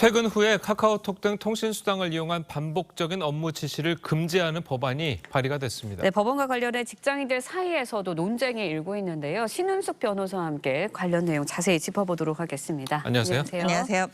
퇴근 후에 카카오톡 등 통신수단을 이용한 반복적인 업무 지시를 금지하는 법안이 발의가 됐습니다. 네, 법안과 관련해 직장인들 사이에서도 논쟁이 일고 있는데요. 신은숙 변호사와 함께 관련 내용 자세히 짚어보도록 하겠습니다. 안녕하세요. 안녕하세요.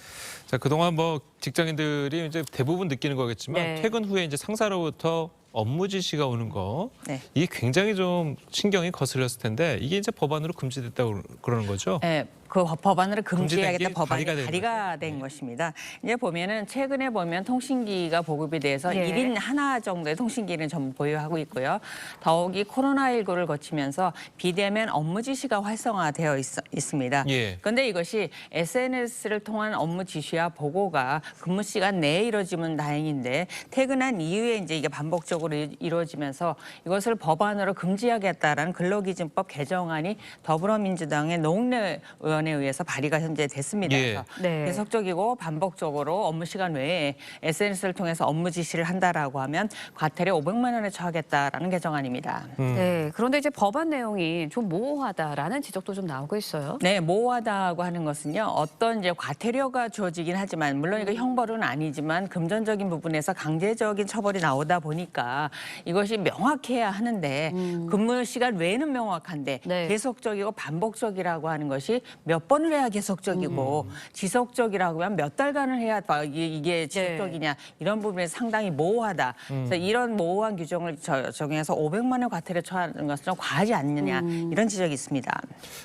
자, 그동안 직장인들이 이제 대부분 느끼는 거겠지만 네. 퇴근 후에 이제 상사로부터 업무 지시가 오는 거 네. 이게 굉장히 좀 신경이 거슬렸을 텐데 이게 이제 법안으로 금지됐다고 그러는 거죠. 네, 그 법안으로 금지된 금지하겠다 게 법안이 발의가 된 발의가 된 것입니다. 이제 보면은 최근에 보면 통신기가 보급이 돼서 예. 1인 하나 정도의 통신기는 전부 보유하고 있고요. 더욱이 코로나19를 거치면서 비대면 업무 지시가 활성화되어 있습니다. 예. 그런데 이것이 SNS를 통한 업무 지시와 보고가 근무 시간 내에 이루어지면 다행인데 퇴근한 이후에 이제 이게 반복적으로 이루어지면서 이것을 법안으로 금지하겠다라는 근로기준법 개정안이 더불어민주당의 노웅래 의원에 의해서 발의가 현재 됐습니다. 예. 그래서 네. 계속적이고 반복적으로 업무 시간 외에 SNS를 통해서 업무 지시를 한다라고 하면 과태료 500만 원에 처하겠다라는 개정안입니다. 네, 그런데 이제 법안 내용이 좀 모호하다라는 지적도 좀 나오고 있어요. 네, 모호하다고 하는 것은요. 어떤 이제 과태료가 주어지긴 하지만 물론 이거 형벌은 아니지만 금전적인 부분에서 강제적인 처벌이 나오다 보니까 이것이 명확해야 하는데 근무 시간 외에는 명확한데 네. 계속적이고 반복적이라고 하는 것이 몇 번을 해야 계속적이고 지속적이라고 하면 몇 달간을 해야 이게 지속적이냐 이런 부분에서 상당히 모호하다. 그래서 이런 모호한 규정을 적용해서 500만 원 과태료 처하는 것은 좀 과하지 않느냐 이런 지적이 있습니다.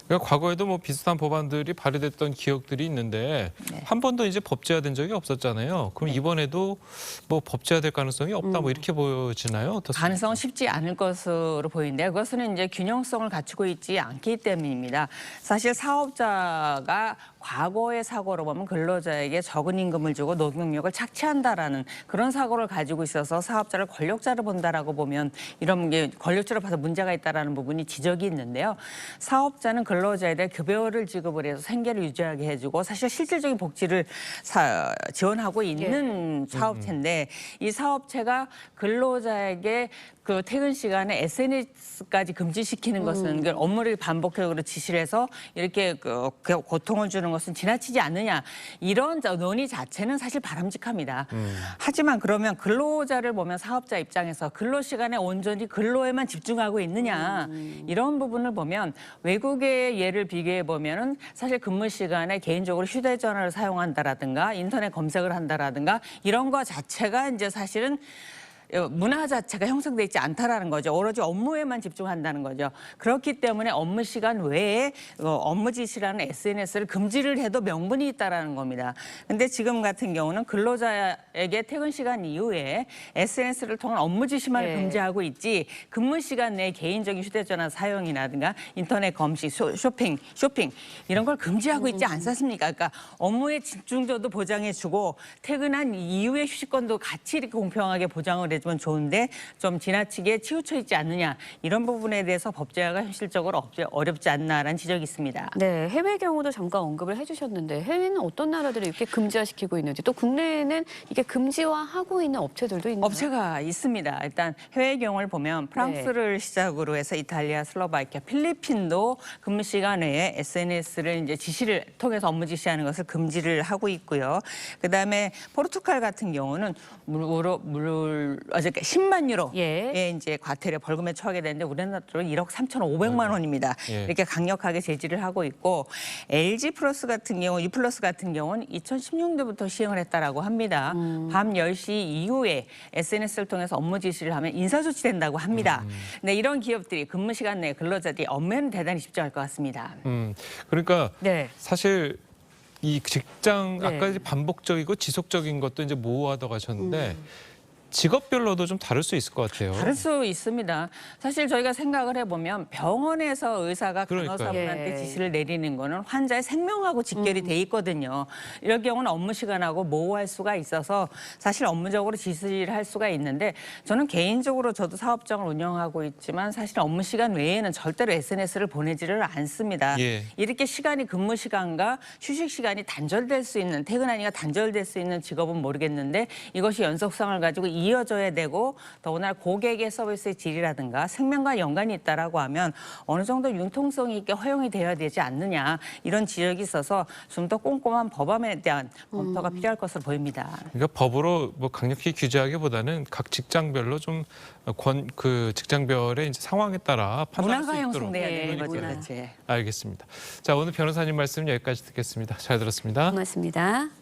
그러니까 과거에도 비슷한 법안들이 발의됐던 기억들이 있는데 네. 한 번도 이제 법제화된 적이 없었잖아요. 그럼 이번에도 법제화될 가능성이 없다 이렇게 보여지나요? 어떻습니까? 가능성은 쉽지 않을 것으로 보이는데요. 그것은 이제 균형성을 갖추고 있지 않기 때문입니다. 사실 사업자가 과거의 사고로 보면 근로자에게 적은 임금을 주고 노동력을 착취한다라는 그런 사고를 가지고 있어서 사업자를 권력자로 본다라고 보면 이런 게 권력자로 봐서 문제가 있다라는 부분이 지적이 있는데요. 사업자는 근로자에 대해 급여를 지급을 해서 생계를 유지하게 해주고 사실 실질적인 복지를 지원하고 있는 사업체인데 이 사업체가 근로자에게 그 퇴근 시간에 SNS까지 금지시키는 것은 업무를 반복적으로 지시를 해서 이렇게 그 고통을 주는 것은 지나치지 않느냐 이런 논의 자체는 사실 바람직합니다. 하지만 그러면 근로자를 보면 사업자 입장에서 근로 시간에 온전히 근로에만 집중하고 있느냐 이런 부분을 보면 외국의 예를 비교해 보면은 사실 근무 시간에 개인적으로 휴대전화를 사용한다라든가 인터넷 검색을 한다라든가 이런 거 자체가 이제 사실은 문화 자체가 형성돼 있지 않다라는 거죠. 오로지 업무에만 집중한다는 거죠. 그렇기 때문에 업무 시간 외에 업무 지시라는 SNS를 금지를 해도 명분이 있다라는 겁니다. 근데 지금 같은 경우는 근로자에게 퇴근 시간 이후에 SNS를 통한 업무 지시만 네. 금지하고 있지 근무 시간 내에 개인적인 휴대전화 사용이라든가 인터넷 검색, 쇼핑 이런 걸 금지하고 있지 않습니까? 그러니까 업무의 집중도도 보장해주고 퇴근한 이후에 휴식권도 같이 이렇게 공평하게 보장을 해주면 좋은데 좀 지나치게 치우쳐 있지 않느냐 이런 부분에 대해서 법제화가 현실적으로 어렵지 않나라는 지적이 있습니다. 네, 해외 경우도 잠깐 언급을 해주셨는데 해외는 어떤 나라들이 이렇게 금지화시키고 있는지 또 국내에는 이게 금지화하고 있는 업체들도 있나요? 업체가 있습니다. 일단 해외 경우를 보면 프랑스를 시작으로 해서 이탈리아, 슬로바키아, 필리핀도 근무 시간 외에 SNS를 이제 지시를 통해서 업무 지시하는 것을 금지를 하고 있고요. 그다음에 포르투갈 같은 경우는 어저께 10만 유로의 이제 과태료 벌금에 처하게 되는데 우리나라로 1억 3,500만 원입니다. 예. 이렇게 강력하게 제지를 하고 있고 LG 플러스 같은 경우, 유플러스 같은 경우는 2016년부터 시행을 했다라고 합니다. 밤 10시 이후에 SNS를 통해서 업무 지시를 하면 인사조치된다고 합니다. 근데 이런 기업들이 근무 시간 내에 근로자들이 업무에는 대단히 집중할 것 같습니다. 그러니까 네. 사실 이 직장 네. 아까 이제 반복적이고 지속적인 것도 이제 모호하다고 하셨는데 직업별로도 좀 다를 수 있을 것 같아요. 다를 수 있습니다. 사실 저희가 생각을 해보면 병원에서 의사가 그러니까요. 간호사분한테 예. 지시를 내리는 거는 환자의 생명하고 직결이 돼 있거든요. 이럴 경우는 업무 시간하고 모호할 수가 있어서 사실 업무적으로 지시를 할 수가 있는데 저는 개인적으로 저도 사업장을 운영하고 있지만 사실 업무 시간 외에는 절대로 SNS를 보내지를 않습니다. 예. 이렇게 시간이 근무 시간과 휴식 시간이 단절될 수 있는 퇴근하니까 단절될 수 있는 직업은 모르겠는데 이것이 연속성을 가지고 이어져야 되고 더구나 고객의 서비스의 질이라든가 생명과 연관이 있다라고 하면 어느 정도 융통성이 있게 허용이 되어야 되지 않느냐 이런 지적이 있어서 좀 더 꼼꼼한 법안에 대한 검토가 필요할 것으로 보입니다. 그러니까 법으로 뭐 강력히 규제하기보다는 각 직장별로 좀 그 직장별의 이제 상황에 따라 판단할 수 문화가 있도록. 형성돼야 네, 되는 거죠. 문화. 그렇지. 알겠습니다. 자, 오늘 변호사님 말씀 여기까지 듣겠습니다. 잘 들었습니다. 고맙습니다.